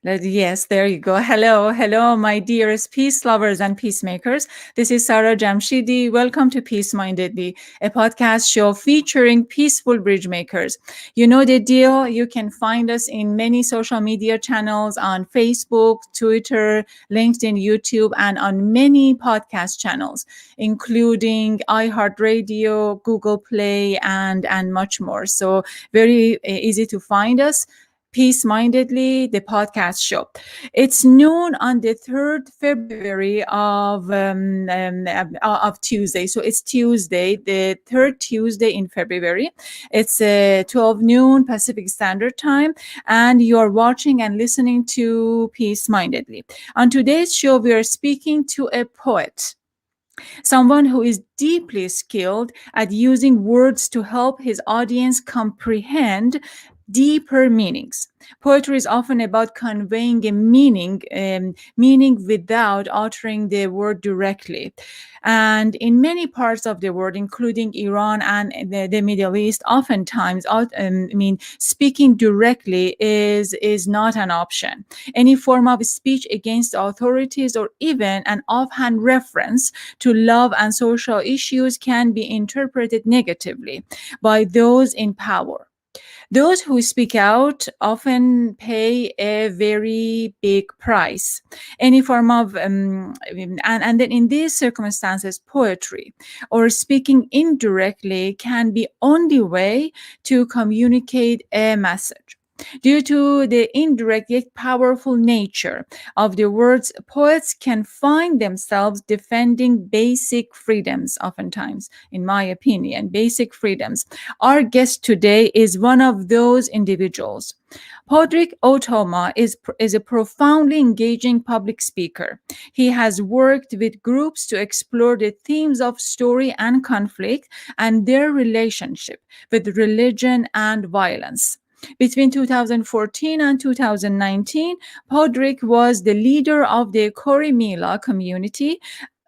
Yes, there you go. Hello, hello, my dearest peace lovers and peacemakers. This is Sara Jamshidi. Welcome to Peace Mindedly, a podcast show featuring peaceful bridge makers. You know the deal. You can find us in many social media channels on Facebook, Twitter, LinkedIn, YouTube, and on many podcast channels, including iHeartRadio, Google Play, and much more. So very easy to find us. Peace Mindedly, the podcast show. It's noon on the 3rd February of Tuesday. So it's Tuesday, the third Tuesday in February. It's 12 noon Pacific Standard Time, and you're watching and listening to Peace Mindedly. On today's show, we are speaking to a poet, someone who is deeply skilled at using words to help his audience comprehend deeper meanings. Poetry is often about conveying a meaning without uttering the word directly. And in many parts of the world, including Iran and the Middle East, oftentimes, speaking directly is not an option. Any form of speech against authorities or even an offhand reference to love and social issues can be interpreted negatively by those in power. Those who speak out often pay a very big price. Any form of, and then in these circumstances, poetry or speaking indirectly can be only way to communicate a message. Due to the indirect yet powerful nature of the words, poets can find themselves defending basic freedoms, oftentimes, in my opinion, basic freedoms. Our guest today is one of those individuals. Pádraig Ó Tuama is a profoundly engaging public speaker. He has worked with groups to explore the themes of story and conflict and their relationship with religion and violence. Between 2014 and 2019, Pádraig was the leader of the Corrymeela Community,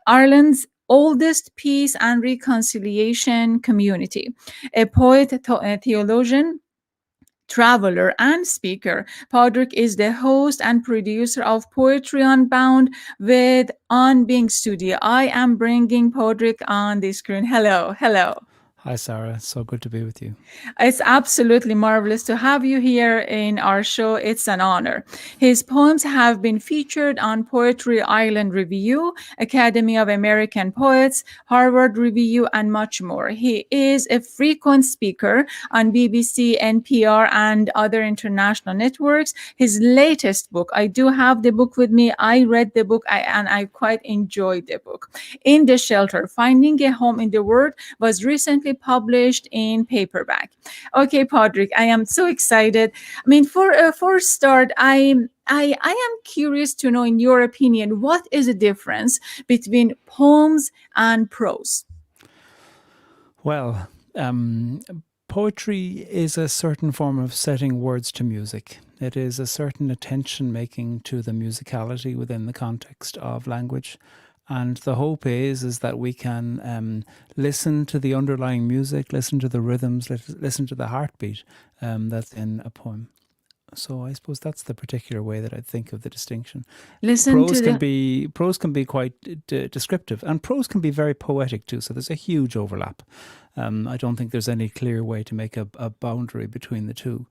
Ireland's oldest peace and reconciliation community. A poet, a theologian, traveler, and speaker, Pádraig is the host and producer of Poetry Unbound with Unbound Studio. I am bringing Pádraig on the screen. Hello, hello. Hi, Sarah. It's so good to be with you. It's absolutely marvelous to have you here in our show. It's an honor. His poems have been featured on Poetry Island Review, Academy of American Poets, Harvard Review, and much more. He is a frequent speaker on BBC, NPR, and other international networks. His latest book, I do have the book with me. I read the book and I quite enjoyed the book. In the Shelter, Finding a Home in the World, was recently published in paperback. Okay, Pádraig, I am so excited. I mean, for a start, I am curious to know, in your opinion, what is the difference between poems and prose? Well, poetry is a certain form of setting words to music. It is a certain attention making to the musicality within the context of language. And the hope is that we can listen to the underlying music, listen to the rhythms, listen to the heartbeat that's in a poem. So I suppose that's the particular way that I think of the distinction. Listen to Prose can be quite descriptive, and prose can be very poetic too. So there's a huge overlap. I don't think there's any clear way to make a boundary between the two.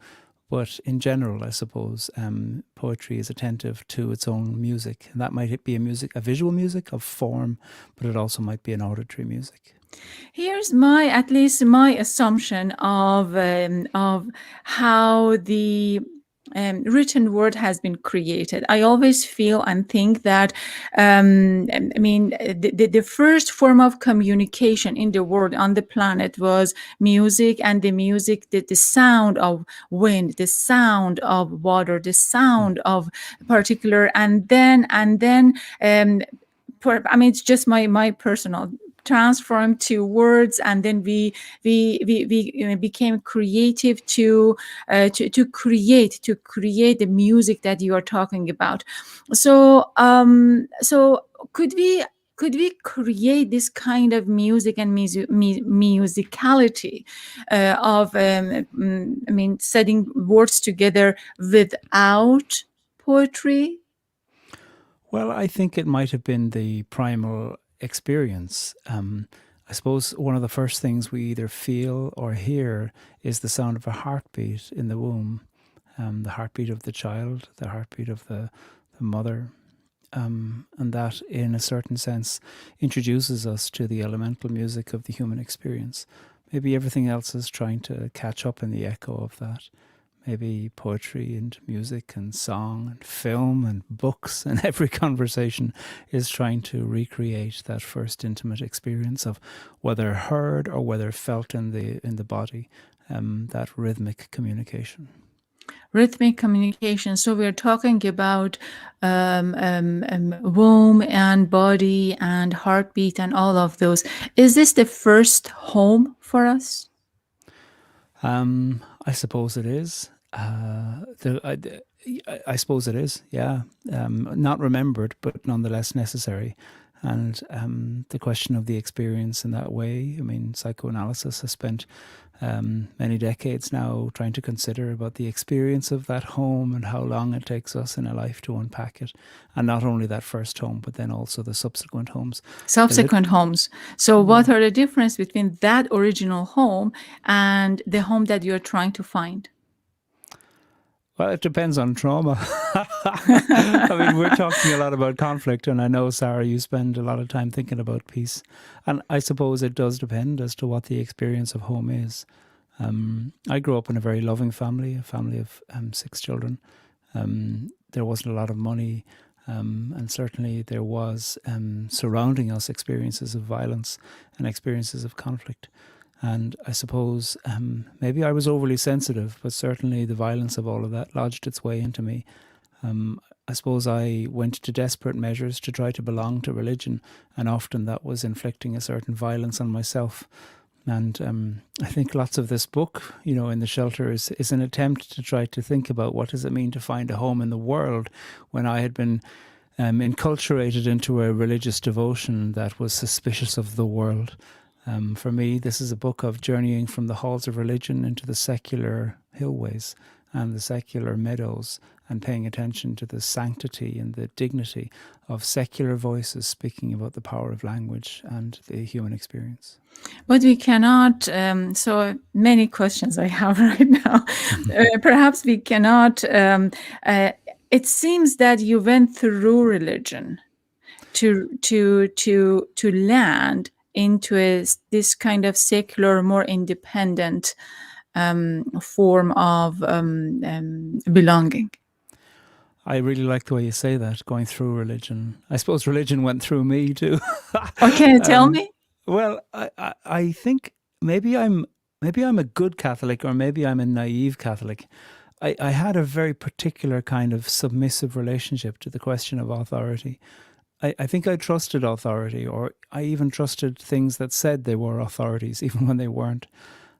But in general, I suppose poetry is attentive to its own music, and that might be a visual music of form, but it also might be an auditory music. Here's at least my assumption of how the written word has been created. I always feel and think that, the first form of communication in the world, on the planet, was music, and the music, the sound of wind, the sound of water, the sound of particular, and then, it's just my personal transform to words, and then we became creative to create the music that you are talking about. So could we create this kind of music and musicality of setting words together without poetry? Well, I think it might have been the primal experience. I suppose one of the first things we either feel or hear is the sound of a heartbeat in the womb, the heartbeat of the child, the heartbeat of the mother. And that, in a certain sense, introduces us to the elemental music of the human experience. Maybe everything else is trying to catch up in the echo of that. Maybe poetry and music and song and film and books and every conversation is trying to recreate that first intimate experience of whether heard or whether felt in the body, that rhythmic communication. Rhythmic communication. So we're talking about womb and body and heartbeat and all of those. Is this the first home for us? I suppose it is. I suppose it is, yeah. Not remembered, but nonetheless necessary. And the question of the experience in that way, I mean, psychoanalysis has spent many decades now trying to consider about the experience of that home and how long it takes us in a life to unpack it. And not only that first home, but then also the subsequent homes. Subsequent homes. So what are the difference between that original home and the home that you're trying to find? Well, it depends on trauma. I mean, we're talking a lot about conflict, and I know, Sara, you spend a lot of time thinking about peace. And I suppose it does depend as to what the experience of home is. I grew up in a very loving family, a family of 6 children. There wasn't a lot of money, and certainly there was surrounding us experiences of violence and experiences of conflict. And I suppose maybe I was overly sensitive, but certainly the violence of all of that lodged its way into me. I suppose I went to desperate measures to try to belong to religion, and often that was inflicting a certain violence on myself. And I think lots of this book, you know, In the Shelter, is an attempt to try to think about what does it mean to find a home in the world when I had been enculturated into a religious devotion that was suspicious of the world. For me, this is a book of journeying from the halls of religion into the secular hillways and the secular meadows, and paying attention to the sanctity and the dignity of secular voices speaking about the power of language and the human experience. But we cannot, so many questions I have right now. Perhaps we cannot, it seems that you went through religion to land into this kind of secular, more independent form of belonging. I really like the way you say that, going through religion. I suppose religion went through me too. Okay, tell me. Well, I think maybe I'm a good Catholic, or maybe I'm a naive Catholic. I had a very particular kind of submissive relationship to the question of authority. I think I trusted authority, or I even trusted things that said they were authorities, even when they weren't.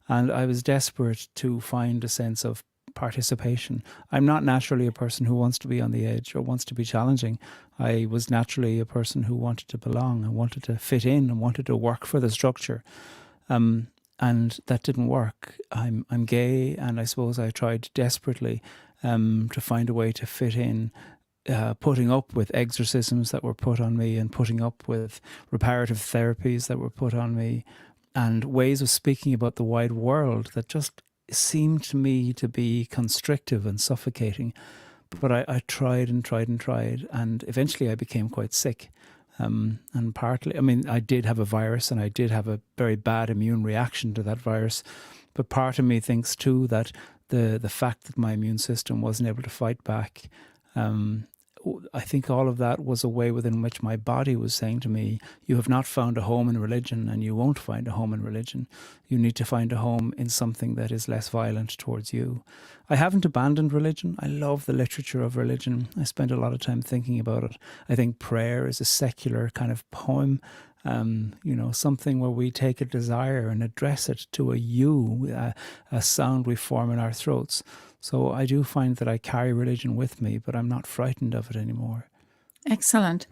And I was desperate to find a sense of participation. I'm not naturally a person who wants to be on the edge or wants to be challenging. I was naturally a person who wanted to belong and wanted to fit in and wanted to work for the structure. And that didn't work. I'm gay, and I suppose I tried desperately to find a way to fit in, putting up with exorcisms that were put on me, and putting up with reparative therapies that were put on me, and ways of speaking about the wide world that just seemed to me to be constrictive and suffocating. But I tried and tried and tried, and eventually I became quite sick. And partly, I mean, I did have a virus, and I did have a very bad immune reaction to that virus. But part of me thinks too that the fact that my immune system wasn't able to fight back, I think all of that was a way within which my body was saying to me, you have not found a home in religion, and you won't find a home in religion. You need to find a home in something that is less violent towards you. I haven't abandoned religion. I love the literature of religion. I spend a lot of time thinking about it. I think prayer is a secular kind of poem, something where we take a desire and address it to a you, a sound we form in our throats. So I do find that I carry religion with me, but I'm not frightened of it anymore. Excellent.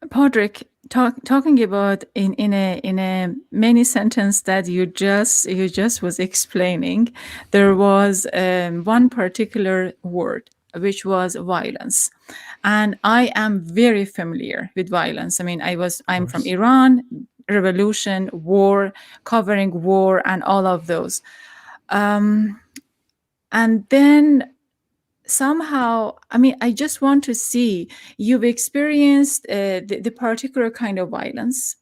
Pádraig, talking about in a many sentence that you just was explaining, there was one particular word, which was violence. And I am very familiar with violence. I mean, I'm from Iran, revolution, war, covering war, and all of those. And then somehow, I mean, I just want to see, you've experienced the particular kind of violence,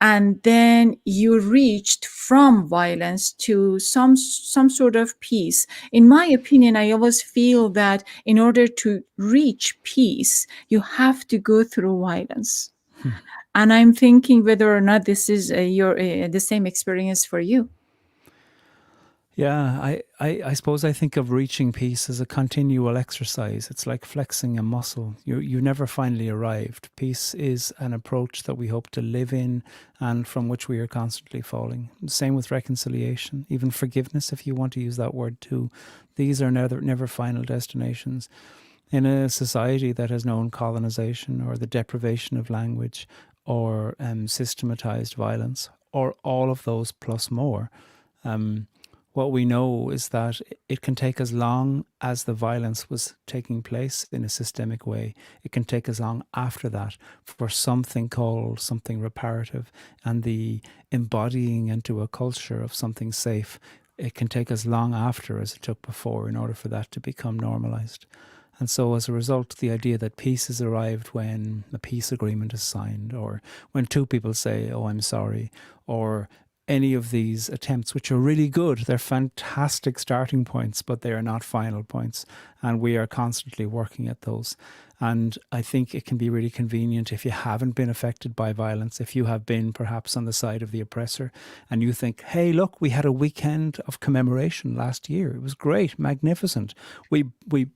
and then you reached from violence to some sort of peace. In my opinion, I always feel that in order to reach peace, you have to go through violence. And I'm thinking whether or not this is the same experience for you. Yeah, I suppose I think of reaching peace as a continual exercise. It's like flexing a muscle. You never finally arrived. Peace is an approach that we hope to live in and from which we are constantly falling. Same with reconciliation, even forgiveness, if you want to use that word too. These are never final destinations. In a society that has known colonization or the deprivation of language or systematized violence or all of those plus more, what we know is that it can take as long as the violence was taking place in a systemic way. It can take as long after that for something called something reparative and the embodying into a culture of something safe. It can take as long after as it took before in order for that to become normalized. And so as a result, the idea that peace has arrived when a peace agreement is signed, or when two people say, oh, I'm sorry, or any of these attempts, which are really good. They're fantastic starting points, but they are not final points. And we are constantly working at those. And I think it can be really convenient if you haven't been affected by violence, if you have been perhaps on the side of the oppressor and you think, hey, look, we had a weekend of commemoration last year. It was great, magnificent. We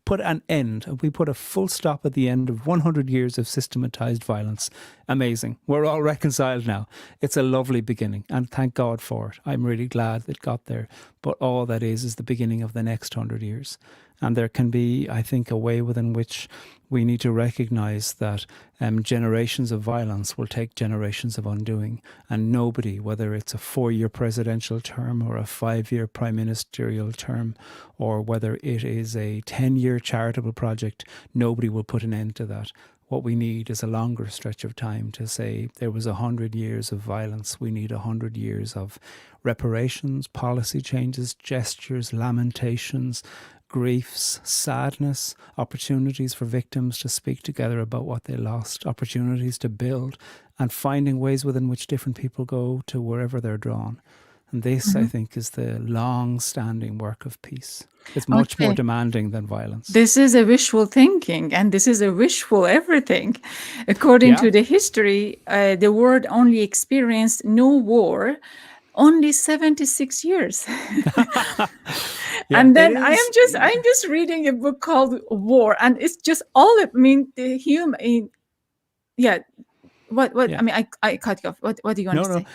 put an end, we put a full stop at the end of 100 years of systematized violence. Amazing. We're all reconciled now. It's a lovely beginning and thank God for it. I'm really glad it got there. But all that is the beginning of the next 100 years. And there can be, I think, a way within which we need to recognize that generations of violence will take generations of undoing. And nobody, whether it's a 4-year presidential term or a 5-year prime ministerial term, or whether it is a 10-year charitable project, nobody will put an end to that. What we need is a longer stretch of time to say there was 100 years of violence. We need 100 years of reparations, policy changes, gestures, lamentations, griefs, sadness, opportunities for victims to speak together about what they lost, opportunities to build, and finding ways within which different people go to wherever they're drawn. And this, I think, is the long-standing work of peace. It's much more demanding than violence. This is a wishful thinking, and this is a wishful everything. According to the history, the world only experienced no war only 76 years. And then I'm just reading a book called War, and it's just all, I mean, the human, what I mean, I cut you off. What do you want to say?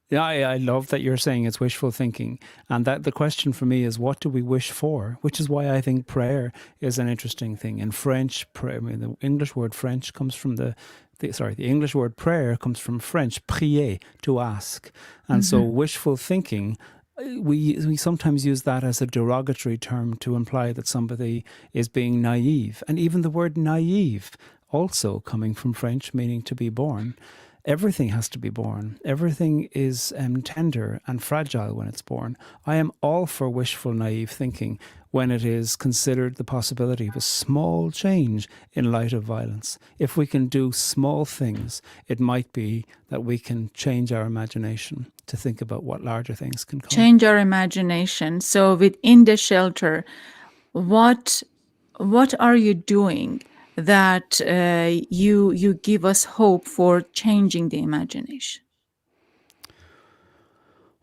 Yeah, I love that you're saying it's wishful thinking. And that the question for me is, what do we wish for? Which is why I think prayer is an interesting thing. In French, prayer, I mean, the English word French comes from the English word prayer comes from French, prier, to ask. And so wishful thinking, we sometimes use that as a derogatory term to imply that somebody is being naive. And even the word naive also coming from French, meaning to be born. Everything has to be born. Everything is tender and fragile when it's born. I am all for wishful, naive thinking when it is considered the possibility of a small change in light of violence. If we can do small things, it might be that we can change our imagination to think about what larger things can come. Change our imagination. So within the shelter, what are you doing that you give us hope for changing the imagination?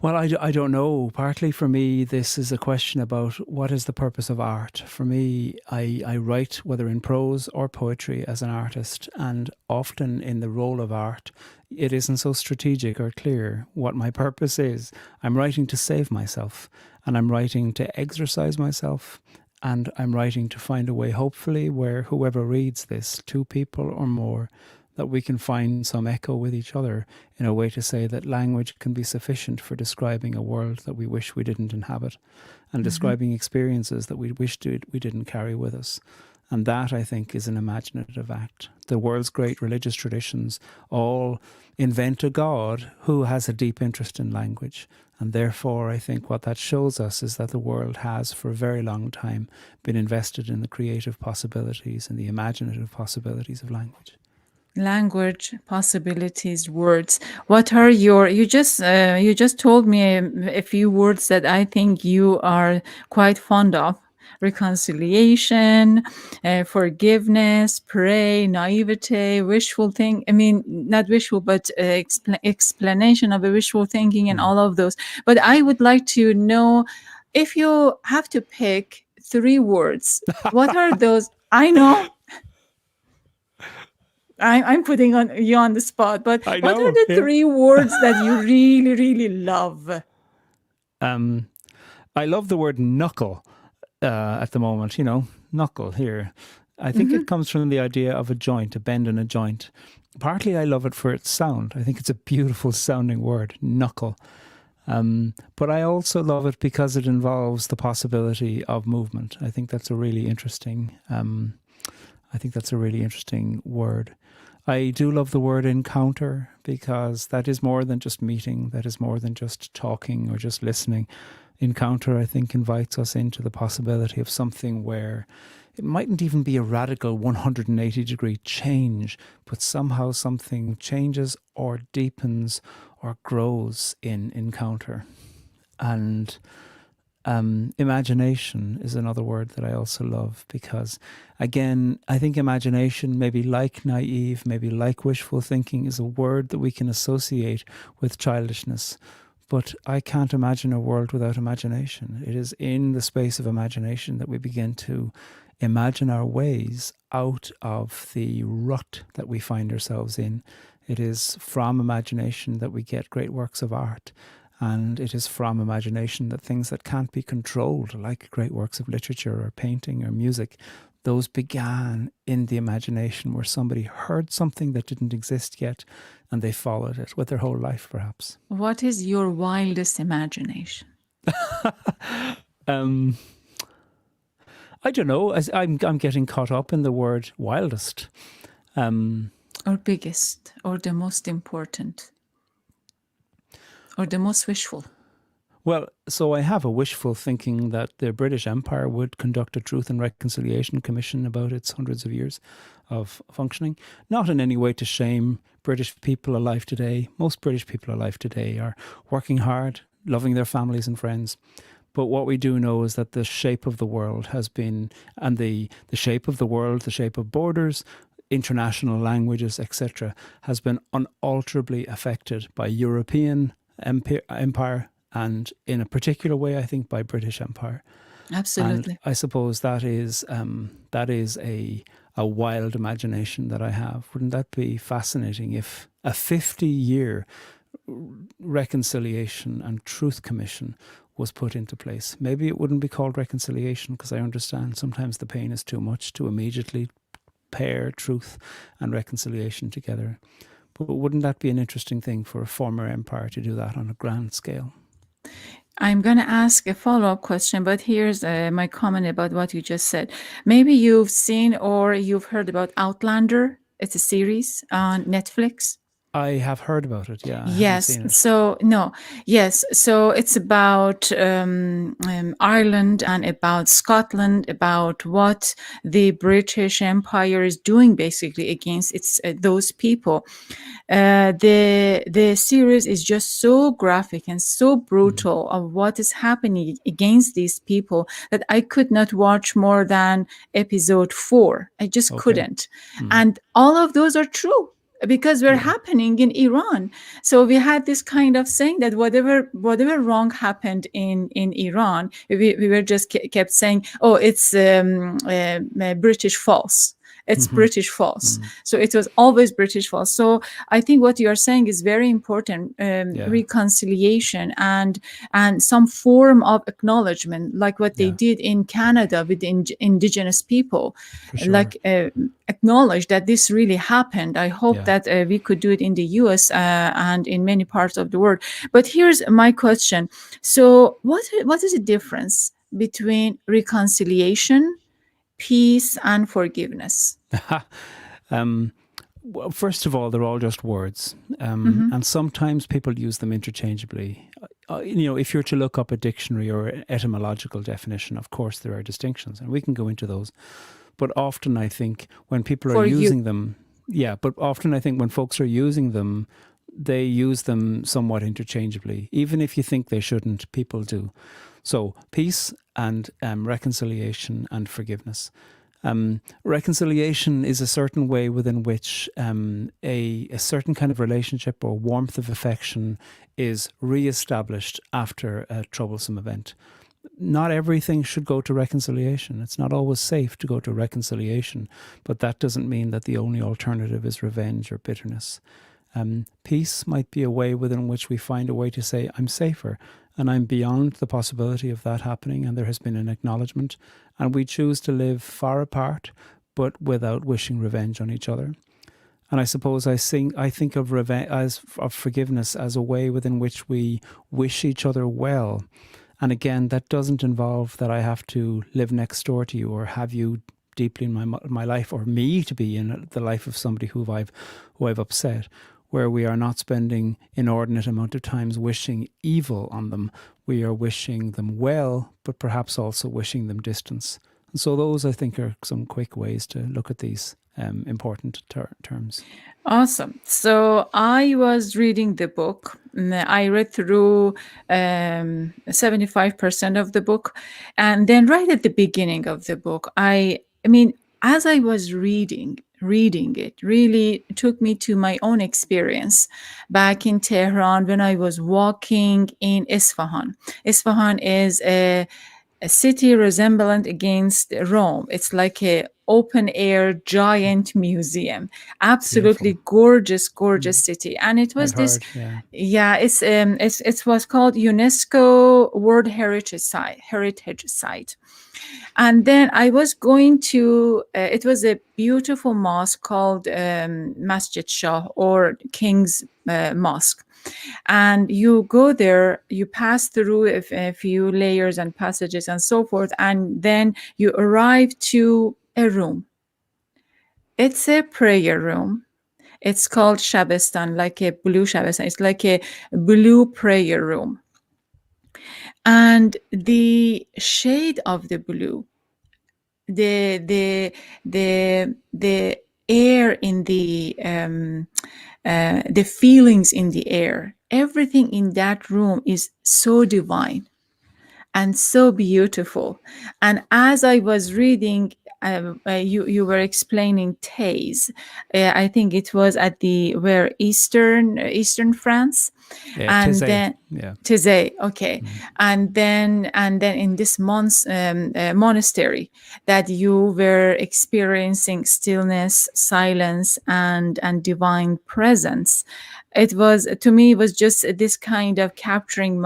Well, I don't know. Partly for me, this is a question about what is the purpose of art. For me, I write, whether in prose or poetry, as an artist, and often in the role of art, it isn't so strategic or clear what my purpose is. I'm writing to save myself, and I'm writing to exercise myself, and I'm writing to find a way, hopefully, where whoever reads this, 2 people or more, that we can find some echo with each other in a way to say that language can be sufficient for describing a world that we wish we didn't inhabit and describing experiences that we wished we didn't carry with us. And that, I think, is an imaginative act. The world's great religious traditions all invent a God who has a deep interest in language. And therefore, I think what that shows us is that the world has, for a very long time, been invested in the creative possibilities and the imaginative possibilities of language. Language, possibilities, words. What are your? You just told me a few words that I think you are quite fond of: reconciliation, forgiveness, pray, naivete, wishful think. I mean, not wishful, but explanation of a wishful thinking, and all of those. But I would like to know, if you have to pick 3 words, what are those? I know I'm putting you on the spot, but I what are know, the yeah. 3 words that you really, really love? I love the word knuckle at the moment, knuckle here. I think it comes from the idea of a joint, a bend in a joint. Partly I love it for its sound. I think it's a beautiful sounding word, knuckle. But I also love it because it involves the possibility of movement. I think that's a really interesting word. I do love the word encounter, because that is more than just meeting, that is more than just talking or just listening. Encounter, I think, invites us into the possibility of something where it mightn't even be a radical 180-degree change, but somehow something changes or deepens or grows in encounter. And imagination is another word that I also love, because, again, I think imagination, maybe like naive, maybe like wishful thinking, is a word that we can associate with childishness. But I can't imagine a world without imagination. It is in the space of imagination that we begin to imagine our ways out of the rut that we find ourselves in. It is from imagination that we get great works of art. And it is from imagination that things that can't be controlled, like great works of literature or painting or music, those began in the imagination, where somebody heard something that didn't exist yet and they followed it with their whole life, perhaps. What is your wildest imagination? I don't know. I'm getting caught up in the word wildest. Or biggest, or the most important, or the most wishful? Well, so I have a wishful thinking that the British Empire would conduct a Truth and Reconciliation Commission about its hundreds of years of functioning. Not in any way to shame British people alive today. Most British people alive today are working hard, loving their families and friends. But what we do know is that the shape of the world has been, and the shape of the world, the shape of borders, international languages, etc., has been unalterably affected by European empire, and in a particular way, I think, by British Empire. Absolutely. And I suppose that is a wild imagination that I have. Wouldn't that be fascinating if a 50-year reconciliation and truth commission was put into place? Maybe it wouldn't be called reconciliation, because I understand sometimes the pain is too much to immediately pair truth and reconciliation together. But wouldn't that be an interesting thing for a former empire to do that on a grand scale? I'm going to ask a follow-up question, but here's my comment about what you just said. Maybe you've seen or you've heard about Outlander. It's a series on Netflix. I have heard about it, yeah. I haven't Yes. seen it. So it's about Ireland and about Scotland, about what the British Empire is doing basically against those people. The series is just so graphic and so brutal of what is happening against these people that I could not watch more than episode 4. I just couldn't. And all of those are true, because we're happening in Iran. So we had this kind of saying that whatever wrong happened in Iran, we were just kept saying, oh, it's British false. It's British false. So it was always British false. So I think what you are saying is very important, reconciliation and some form of acknowledgement, like what they did in Canada with the indigenous people, like acknowledge that this really happened. I hope that we could do it in the US and in many parts of the world. But here's my question. So what is the difference between reconciliation, peace, and forgiveness? Well, first of all, they're all just words, and sometimes people use them interchangeably. If you're to look up a dictionary or an etymological definition, of course there are distinctions, and we can go into those. But often I think when people are using them, but often I think when folks are using them, they use them somewhat interchangeably. Even if you think they shouldn't, people do. So peace and reconciliation and forgiveness. Reconciliation is a certain way within which a certain kind of relationship or warmth of affection is re-established after a troublesome event. Not everything should go to reconciliation. It's not always safe to go to reconciliation, but that doesn't mean that the only alternative is revenge or bitterness. Peace might be a way within which we find a way to say, I'm safer and I'm beyond the possibility of that happening, and there has been an acknowledgement, and we choose to live far apart but without wishing revenge on each other. And I suppose I think of forgiveness as a way within which we wish each other well. And again, that doesn't involve that I have to live next door to you or have you deeply in my life, or me to be in the life of somebody who I've upset, where we are not spending inordinate amount of times wishing evil on them. We are wishing them well, but perhaps also wishing them distance. And so those, I think, are some quick ways to look at these important terms. Awesome. So I was reading the book. I read through 75% of the book. And then right at the beginning of the book, I mean, as I was reading it really took me to my own experience back in Tehran when I was walking in Isfahan. Isfahan is a city resemblant against Rome. It's like a open air giant museum. Absolutely Beautiful. gorgeous city. And it was I've heard, yeah. It was called UNESCO World Heritage Site. And then I was going to, it was a beautiful mosque called Masjid Shah, or King's Mosque. And you go there, you pass through a few layers and passages and so forth, and then you arrive to a room. It's a prayer room. It's called Shabestan, like a blue Shabestan. It's like a blue prayer room. And the shade of the blue, the air in the feelings in the air, everything in that room is so divine and so beautiful. And as I was reading, you were explaining Taze. I think it was at Eastern France. Yeah, And Taizé. then Yeah. Taizé, okay. And then in this monastery that you were experiencing stillness, silence, and divine presence. It was, to me, it was just this kind of capturing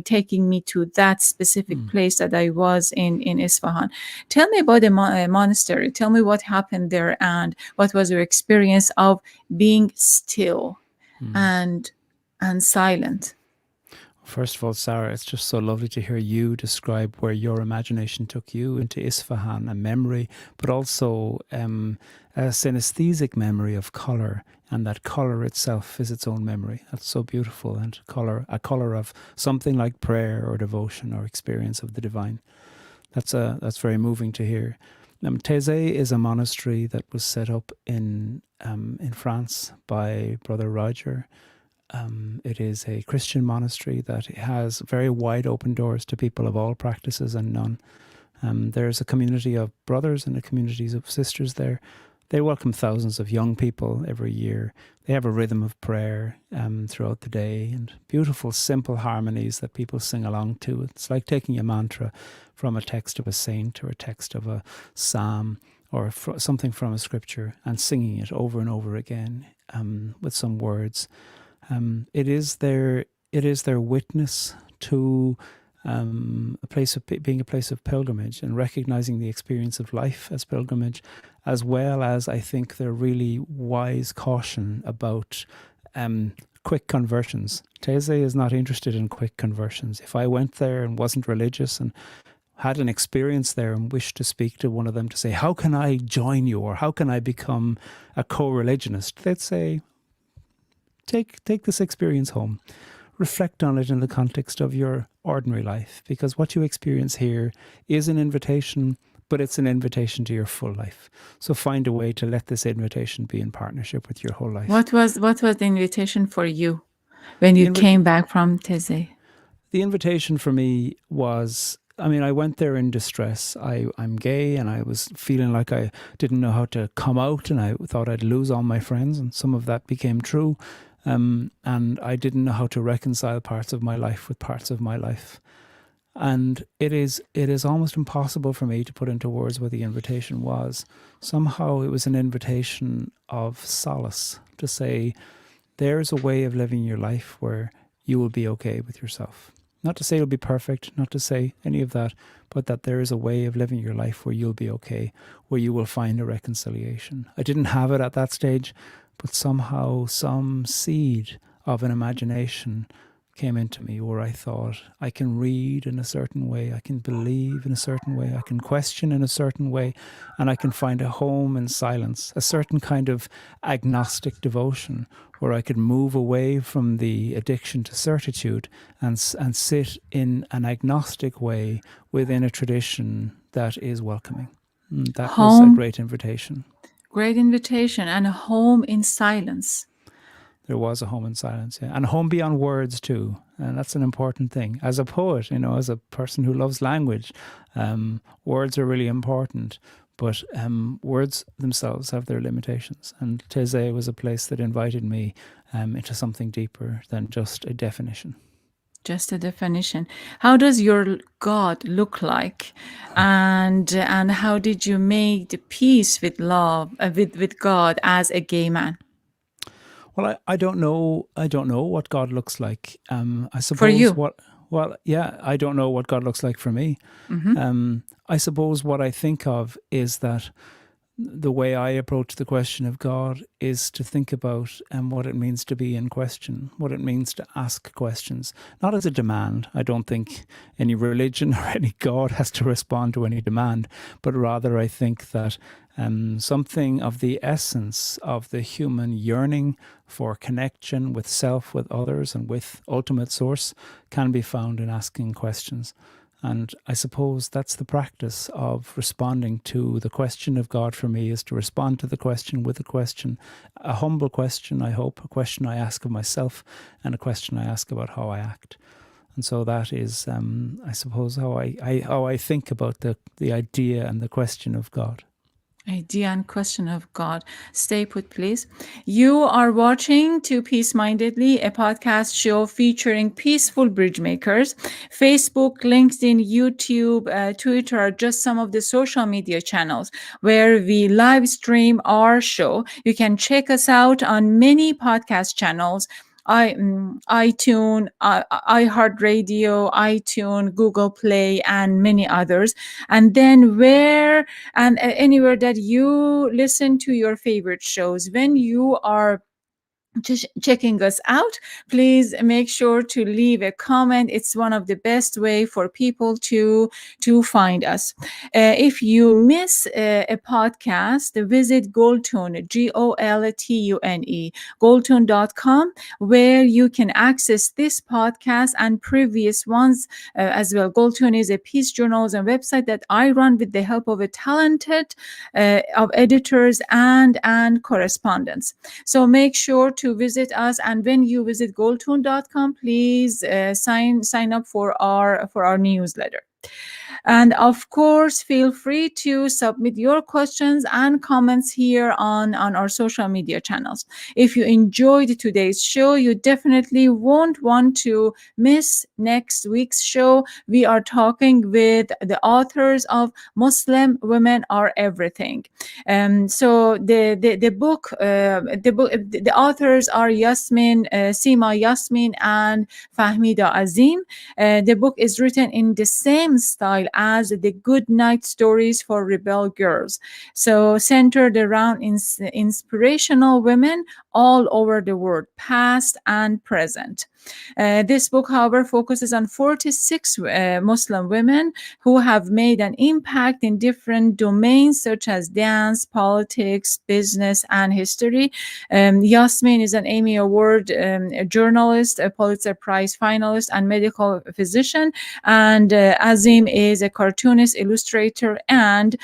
taking me to that specific place that I was in Isfahan. Tell me about the monastery. Tell me what happened there and what was your experience of being still and silent. First of all, Sarah, it's just so lovely to hear you describe where your imagination took you into Isfahan, a memory, but also a synesthetic memory of colour, and that colour itself is its own memory. That's so beautiful, and a colour of something like prayer or devotion or experience of the divine. That's very moving to hear. Taizé is a monastery that was set up in France by Brother Roger. It is a Christian monastery that has very wide open doors to people of all practices and none. There's a community of brothers and a community of sisters there. They welcome thousands of young people every year. They have a rhythm of prayer throughout the day, and beautiful, simple harmonies that people sing along to. It's like taking a mantra from a text of a saint or a text of a psalm or something from a scripture and singing it over and over again with some words. It is their witness to a place of being a place of pilgrimage and recognizing the experience of life as pilgrimage, as well as, I think, their really wise caution about quick conversions. Taizé is not interested in quick conversions. If I went there and wasn't religious and had an experience there and wished to speak to one of them to say, how can I join you, or how can I become a co-religionist? They'd say, take this experience home. Reflect on it in the context of your ordinary life, because what you experience here is an invitation, but it's an invitation to your full life. So find a way to let this invitation be in partnership with your whole life. What was the invitation for you when you came back from Teze? The invitation for me was, I went there in distress. I'm gay, and I was feeling like I didn't know how to come out, and I thought I'd lose all my friends, and some of that became true. And I didn't know how to reconcile parts of my life with parts of my life. And it is almost impossible for me to put into words what the invitation was. Somehow it was an invitation of solace, to say, there's a way of living your life where you will be okay with yourself. Not to say it'll be perfect, not to say any of that, but that there is a way of living your life where you'll be okay, where you will find a reconciliation. I didn't have it at that stage, but somehow some seed of an imagination came into me where I thought, I can read in a certain way, I can believe in a certain way, I can question in a certain way, and I can find a home in silence, a certain kind of agnostic devotion where I could move away from the addiction to certitude and sit in an agnostic way within a tradition that is welcoming. That was a great invitation. Great invitation, and a home in silence. There was a home in silence, yeah. And a home beyond words too. And that's an important thing. As a poet, as a person who loves language, words are really important. But words themselves have their limitations. And Teze was a place that invited me into something deeper than just a definition. Just a definition. How does your God look like? And how did you make the peace with love, with God as a gay man? Well, I don't know. I don't know what God looks like. I suppose for you. I don't know what God looks like for me. Mm-hmm. I suppose what I think of is that the way I approach the question of God is to think about what it means to be in question, what it means to ask questions, not as a demand. I don't think any religion or any God has to respond to any demand, but rather I think that something of the essence of the human yearning for connection with self, with others, and with ultimate source can be found in asking questions. And I suppose that's the practice of responding to the question of God for me, is to respond to the question with a question, a humble question, I hope, a question I ask of myself, and a question I ask about how I act. And so that is, I suppose, how I think about the idea and the question of God. Idea and question of God. Stay put, please. You are watching To Peace Mindedly, a podcast show featuring peaceful bridge makers. Facebook, LinkedIn, YouTube, Twitter are just some of the social media channels where we live stream our show. You can check us out on many podcast channels. iTunes, iHeartRadio, iTunes, Google Play, and many others. And then anywhere that you listen to your favorite shows, when you are checking us out, please make sure to leave a comment. It's one of the best way for people to find us. If you miss a podcast, visit Goldtune, Goltune, Goldtune.com, where you can access this podcast and previous ones as well. Goldtune is a peace journalism website that I run with the help of a talented of editors and correspondents. So make sure to visit us, and when you visit goldtune.com, please sign up for our newsletter. And of course, feel free to submit your questions and comments here on our social media channels. If you enjoyed today's show, you definitely won't want to miss next week's show. We are talking with the authors of Muslim Women Are Everything. So the book, the authors are Sima Yasmin and Fahmida Azim. The book is written in the same style style as the Good Night Stories for Rebel Girls. So centered around inspirational women all over the world, past and present. This book, however, focuses on 46 Muslim women who have made an impact in different domains such as dance, politics, business, and history. Yasmin is an Emmy Award a journalist, a Pulitzer Prize finalist, and medical physician. And Azim is a cartoonist, illustrator, and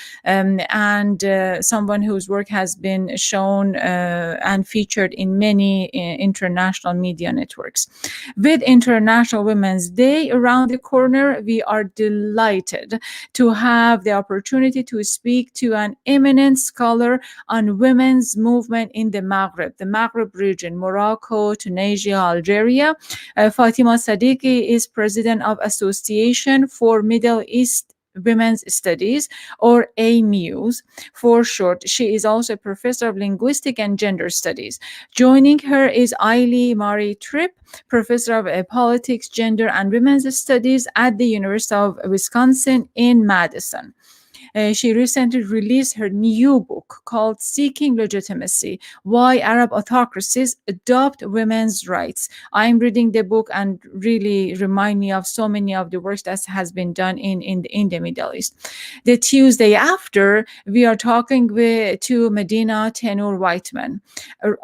someone whose work has been shown and featured in many international media networks. With International Women's Day around the corner, we are delighted to have the opportunity to speak to an eminent scholar on women's movement in the Maghreb region, Morocco, Tunisia, Algeria. Fatima Sadiqi is president of Association for Middle East Women's Studies, or AMUS for short. She is also a professor of linguistic and gender studies. Joining her is Aili Marie Tripp, professor of politics, gender, and women's studies at the University of Wisconsin in Madison. She recently released her new book called Seeking Legitimacy: Why Arab Autocracies Adopt Women's Rights. I'm reading the book and really remind me of so many of the works that has been done in the Middle East. The Tuesday after, we are talking to Medina Tenur Whiteman,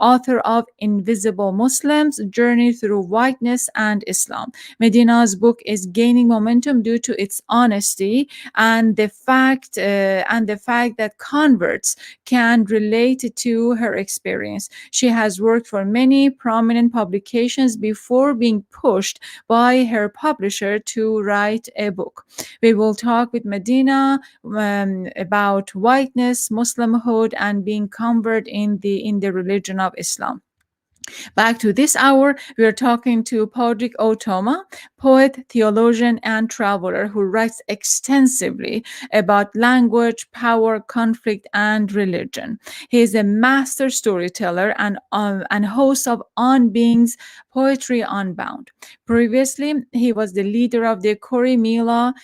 author of Invisible Muslims: Journey Through Whiteness and Islam. Medina's book is gaining momentum due to its honesty and the fact that converts can relate to her experience. She has worked for many prominent publications before being pushed by her publisher to write a book. We will talk with Medina about whiteness, Muslimhood, and being convert in the religion of Islam. Back to this hour, we are talking to Pádraig Ó Tuama, poet, theologian, and traveler who writes extensively about language, power, conflict, and religion. He is a master storyteller and host of On Being's Poetry Unbound. Previously, he was the leader of the Corrymeela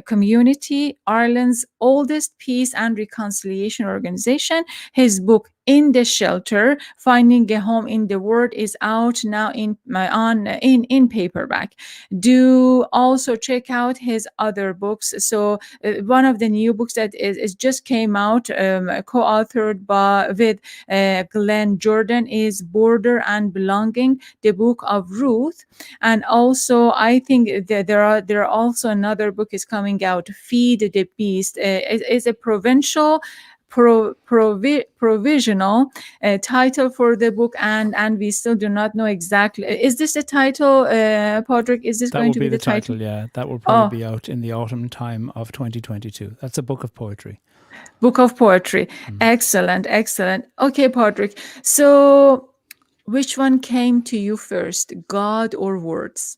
Community, Ireland's oldest peace and reconciliation organization. His book, In the Shelter: Finding a Home in the World, is out now in paperback. Do also check out his other books. So one of the new books that is just came out, co-authored with Glenn Jordan, is Border and Belonging: The Book of Ruth. And also, I think that there are also another book is coming out, Feed the Beast. It's a provincial provisional title for the book, and we still do not know exactly. Is this the title, Pádraig? Is this going to be the title? Yeah, that will probably be out in the autumn time of 2022. That's a book of poetry. Book of poetry. Excellent. Okay, Pádraig. So which one came to you first, God or words?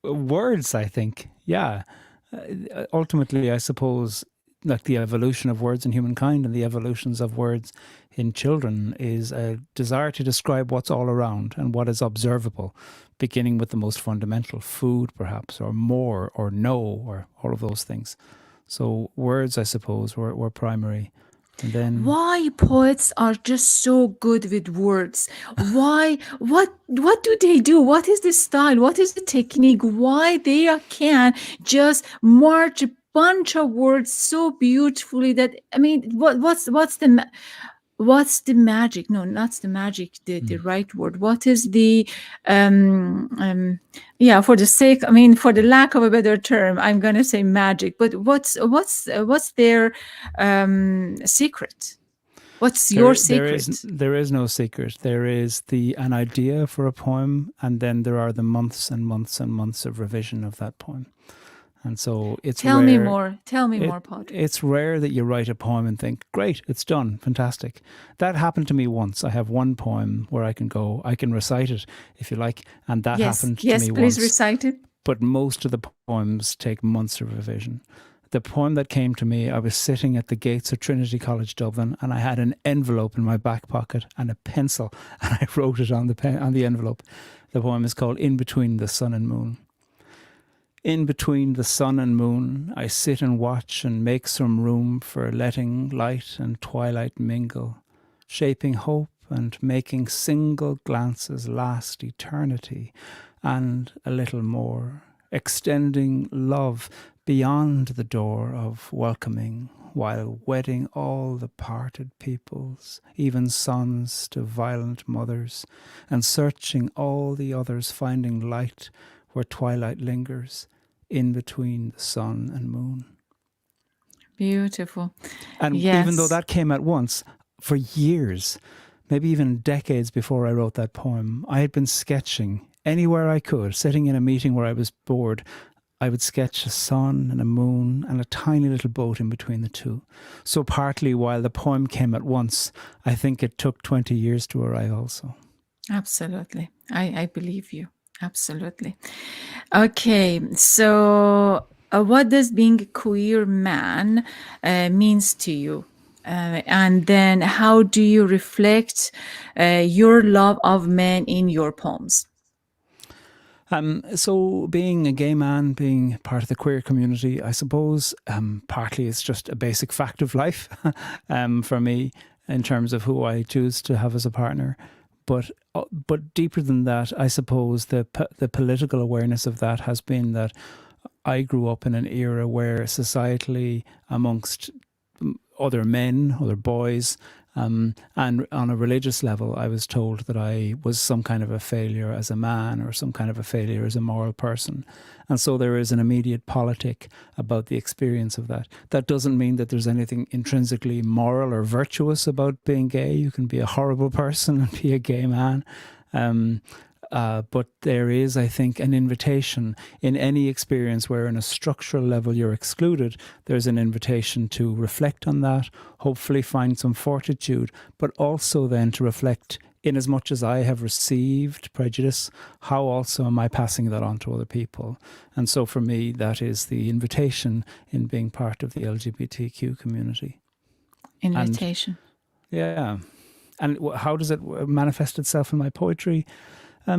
Words, I think. Yeah. Ultimately, I suppose, like the evolution of words in humankind and the evolutions of words in children is a desire to describe what's all around and what is observable, beginning with the most fundamental, food perhaps, or more, or no, or all of those things. So words, I suppose, were primary. And then, why poets are just so good with words? Why? What do they do? What is the style? What is the technique? Why they can just march a bunch of words so beautifully that, I mean, what's the magic? No, not the magic, the right word. What is the for the sake, I mean, for the lack of a better term, I'm going to say magic, but what's their secret? What's your secret? There is no secret. There is an idea for a poem, and then there are the months and months and months of revision of that poem. And so it's Tell me more, Pádraig. It's rare that you write a poem and think, great, it's done, fantastic. That happened to me once. I have one poem where I can recite it if you like, and that happened to me once. Yes, please recite it. But most of the poems take months of revision. The poem that came to me, I was sitting at the gates of Trinity College Dublin, and I had an envelope in my back pocket and a pencil, and I wrote it on the envelope. The poem is called In Between the Sun and Moon. In between the sun and moon, I sit and watch and make some room for letting light and twilight mingle, shaping hope and making single glances last eternity and a little more, extending love beyond the door of welcoming, while wedding all the parted peoples, even sons to violent mothers, and searching all the others, finding light where twilight lingers, in between the sun and moon. Beautiful. And even though Yes. that came at once, for years, maybe even decades before I wrote that poem, I had been sketching anywhere I could, sitting in a meeting where I was bored. I would sketch a sun and a moon and a tiny little boat in between the two. So partly while the poem came at once, I think it took 20 years to arrive also. Absolutely. I believe you. Absolutely. Okay. So, what does being a queer man means to you? And then how do you reflect your love of men in your poems? So being a gay man, being part of the queer community, I suppose partly it's just a basic fact of life for me in terms of who I choose to have as a partner. But deeper than that, I suppose the political awareness of that has been that I grew up in an era where societally, amongst other men, other boys, and on a religious level, I was told that I was some kind of a failure as a man or some kind of a failure as a moral person. And so there is an immediate politic about the experience of that. That doesn't mean that there's anything intrinsically moral or virtuous about being gay. You can be a horrible person and be a gay man. But there is, I think, an invitation in any experience where on a structural level you're excluded, there's an invitation to reflect on that, hopefully find some fortitude, but also then to reflect, in as much as I have received prejudice, how also am I passing that on to other people? And so for me, that is the invitation in being part of the LGBTQ community. Invitation. Yeah. And how does it manifest itself in my poetry?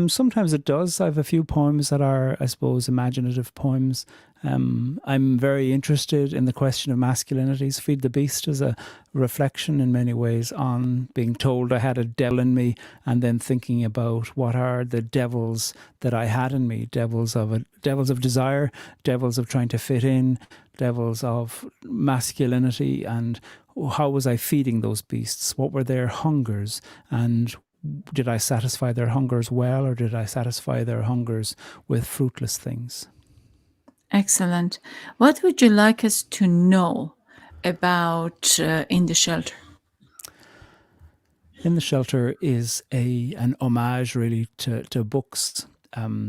Sometimes it does. I have a few poems that are, I suppose, imaginative poems. I'm very interested in the question of masculinities. Feed the Beast is a reflection in many ways on being told I had a devil in me and then thinking about what are the devils that I had in me, devils of desire, devils of trying to fit in, devils of masculinity, and how was I feeding those beasts? What were their hungers? And did I satisfy their hungers well, or did I satisfy their hungers with fruitless things? Excellent. What would you like us to know about In the Shelter? In the Shelter is an homage really to books.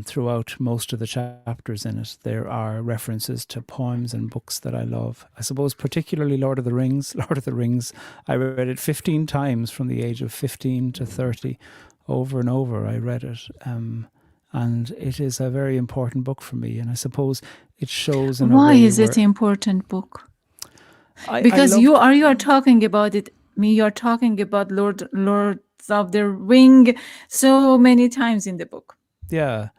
Throughout most of the chapters in it, there are references to poems and books that I love. I suppose particularly Lord of the Rings. Lord of the Rings, I read it 15 times from the age of 15 to 30. Over and over I read it. And it is a very important book for me. And I suppose it shows in a Why way is it where an important book? I Because love. you are talking about it. You're talking about Lords of the Ring so many times in the book. Yeah,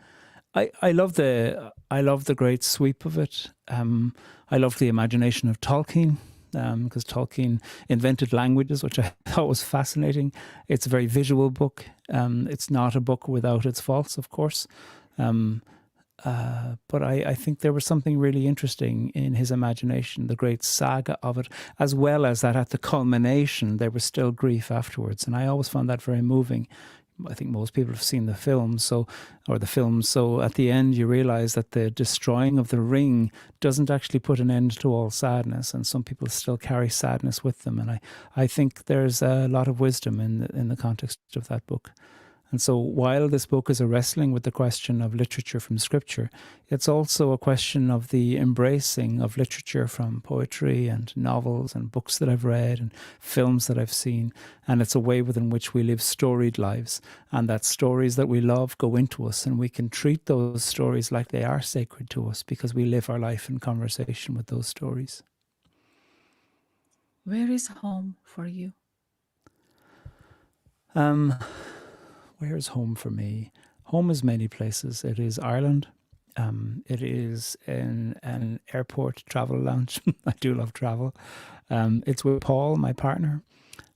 I love the great sweep of it. I love the imagination of Tolkien, because Tolkien invented languages, which I thought was fascinating. It's a very visual book. It's not a book without its faults, of course. But I think there was something really interesting in his imagination, the great saga of it, as well as that at the culmination, there was still grief afterwards. And I always found that very moving. I think most people have seen the film, so at the end you realize that the destroying of the ring doesn't actually put an end to all sadness, and some people still carry sadness with them. And I think there's a lot of wisdom in the context of that book. And so while this book is a wrestling with the question of literature from scripture, it's also a question of the embracing of literature from poetry and novels and books that I've read and films that I've seen. And it's a way within which we live storied lives, and that stories that we love go into us, and we can treat those stories like they are sacred to us because we live our life in conversation with those stories. Where is home for you? Where's home for me? Home is many places. It is Ireland. It is in an airport travel lounge. I do love travel. It's with Paul, my partner.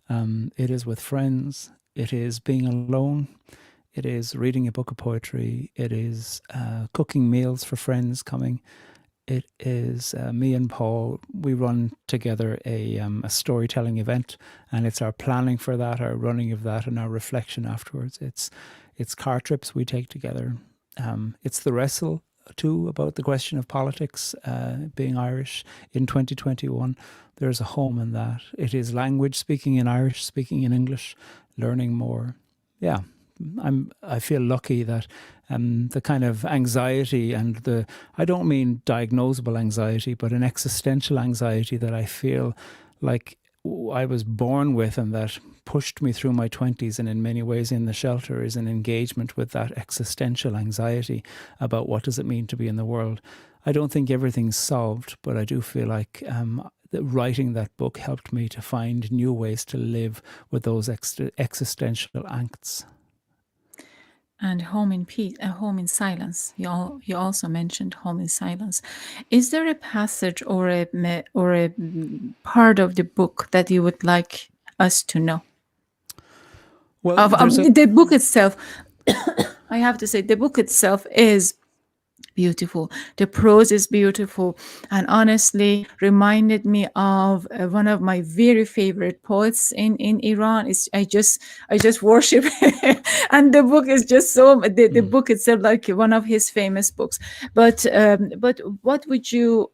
It is with friends. It is being alone. It is reading a book of poetry. It is cooking meals for friends coming. It is me and Paul. We run together a storytelling event, and it's our planning for that, our running of that, and our reflection afterwards. It's car trips we take together. It's the wrestle too about the question of politics, being Irish in 2021. There's a home in that. It is language, speaking in Irish, speaking in English, learning more. Yeah, I feel lucky that the kind of anxiety and I don't mean diagnosable anxiety, but an existential anxiety that I feel like I was born with and that pushed me through my 20s, and in many ways in the shelter, is an engagement with that existential anxiety about what does it mean to be in the world. I don't think everything's solved, but I do feel like writing that book helped me to find new ways to live with those existential angst. And home in peace, home in silence. You also mentioned home in silence. Is there a passage or a part of the book that you would like us to know? Well, The book itself, I have to say, the book itself is beautiful. The prose is beautiful, and honestly reminded me of one of my very favorite poets in Iran. I just worship and the book is just so the book itself like one of his famous books. But what would you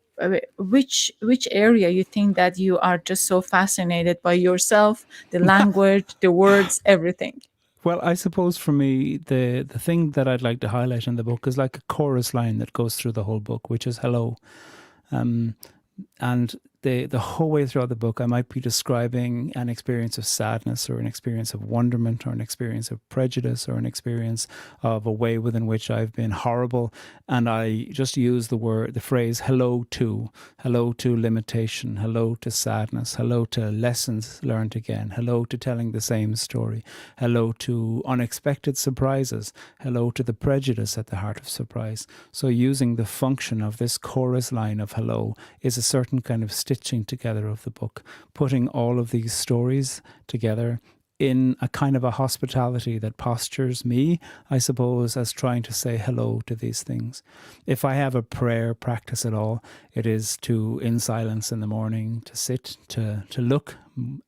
which area you think that you are just so fascinated by yourself, the language, the words, everything? Well, I suppose for me, the thing that I'd like to highlight in the book is like a chorus line that goes through the whole book, which is hello. And the whole way throughout the book, I might be describing an experience of sadness or an experience of wonderment or an experience of prejudice or an experience of a way within which I've been horrible. And I just use the phrase hello to limitation, hello to sadness, hello to lessons learned again, hello to telling the same story, hello to unexpected surprises, hello to the prejudice at the heart of surprise. So using the function of this chorus line of hello is a certain kind of stitching together of the book, putting all of these stories together in a kind of a hospitality that postures me, I suppose, as trying to say hello to these things. If I have a prayer practice at all, it is to, in silence in the morning, to sit, to look,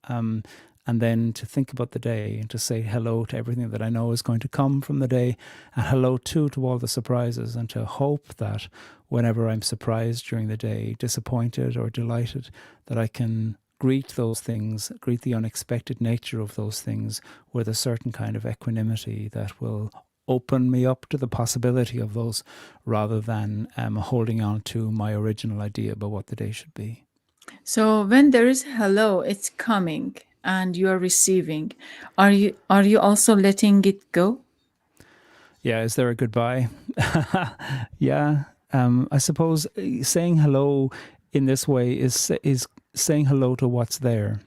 and then to think about the day and to say hello to everything that I know is going to come from the day, and hello too to all the surprises, and to hope that whenever I'm surprised during the day, disappointed or delighted, that I can greet those things, greet the unexpected nature of those things with a certain kind of equanimity that will open me up to the possibility of those, rather than holding on to my original idea about what the day should be. So when there is hello, it's coming and you are receiving. Are you also letting it go? Yeah, is there a goodbye? Yeah, I suppose saying hello in this way is saying hello to what's there,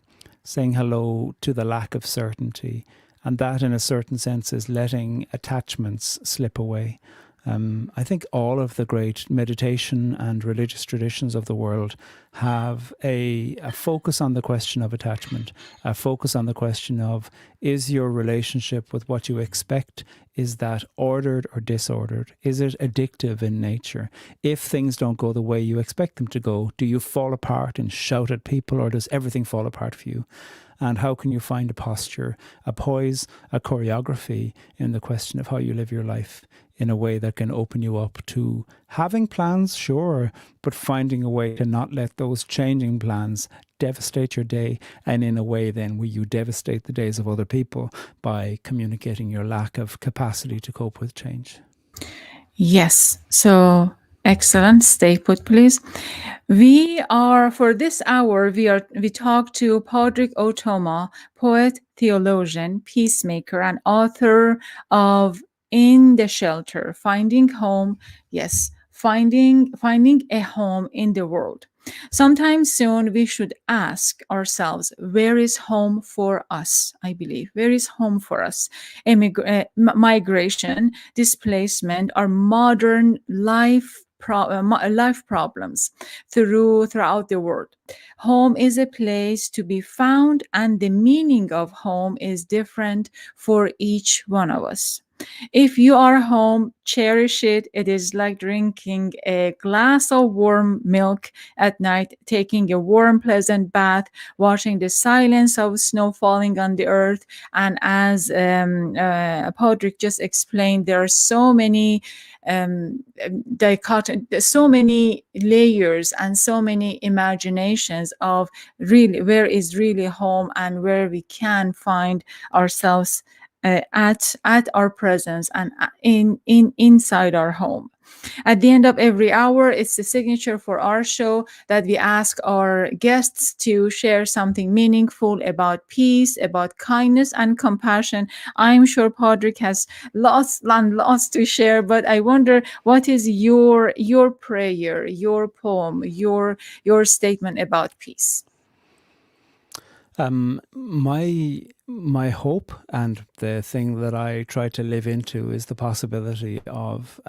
saying hello to the lack of certainty, and that in a certain sense is letting attachments slip away. I think all of the great meditation and religious traditions of the world have a focus on the question of attachment, a focus on the question of, is your relationship with what you expect, is that ordered or disordered? Is it addictive in nature? If things don't go the way you expect them to go, do you fall apart and shout at people, or does everything fall apart for you? And how can you find a posture, a poise, a choreography in the question of how you live your life in a way that can open you up to having plans, sure, but finding a way to not let those changing plans devastate your day, and in a way then where you devastate the days of other people by communicating your lack of capacity to cope with change. Yes. So excellent. Stay put, please. We are, for this hour, we talk to Pádraig Ó Tuama, poet, theologian, peacemaker, and author of In the Shelter, Finding Home. Yes, finding a home in the world. Sometime soon, we should ask ourselves, where is home for us? I believe. Where is home for us? Migration, displacement, or modern life problems throughout the world. Home is a place to be found, and the meaning of home is different for each one of us. If you are home, cherish it. It is like drinking a glass of warm milk at night, taking a warm, pleasant bath, watching the silence of snow falling on the earth. And as Pádraig just explained, there are so many so many layers and so many imaginations of really where is really home and where we can find ourselves at our presence and inside our home. At the end of every hour, it's the signature for our show that we ask our guests to share something meaningful about peace, about kindness and compassion. I'm sure Pádraig has lots and lots to share, but I wonder, what is your prayer, your poem, your statement about peace? My hope and the thing that I try to live into is the possibility of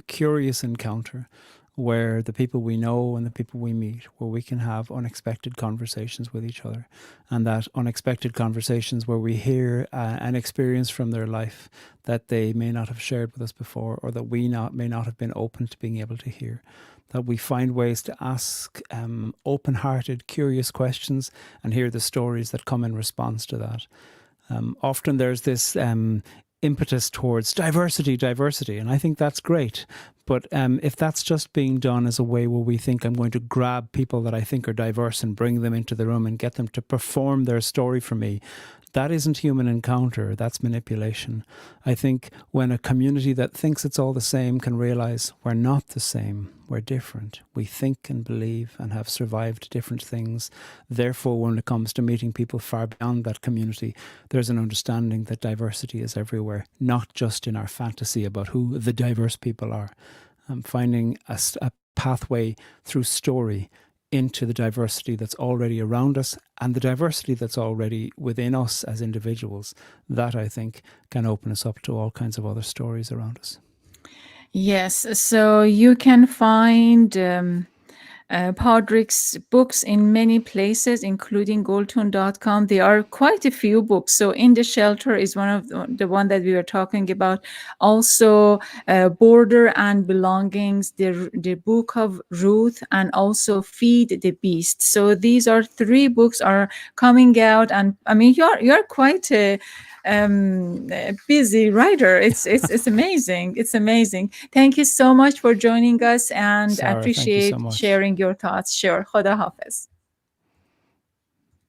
curious encounter, where the people we know and the people we meet, where we can have unexpected conversations with each other, and that unexpected conversations where we hear an experience from their life that they may not have shared with us before, or that we may not have been open to being able to hear. That we find ways to ask open-hearted, curious questions and hear the stories that come in response to that. Often there's this impetus towards diversity, and I think that's great. But if that's just being done as a way where we think, I'm going to grab people that I think are diverse and bring them into the room and get them to perform their story for me, that isn't human encounter, that's manipulation. I think when a community that thinks it's all the same can realize we're not the same, we're different. We think and believe and have survived different things. Therefore, when it comes to meeting people far beyond that community, there's an understanding that diversity is everywhere, not just in our fantasy about who the diverse people are. Finding a pathway through story into the diversity that's already around us and the diversity that's already within us as individuals, that I think can open us up to all kinds of other stories around us. Yes, so you can find Pádraig's books in many places, including goldtune.com. There are quite a few books. So In the Shelter is one of the one that we were talking about. Also Border and Belongings, the Book of Ruth, and also Feed the Beast. So these are 3 books are coming out, and I mean you're quite a busy writer. It's amazing. It's amazing. Thank you so much for joining us, and Sara, I appreciate so sharing your thoughts. Sure. Khoda Hafiz.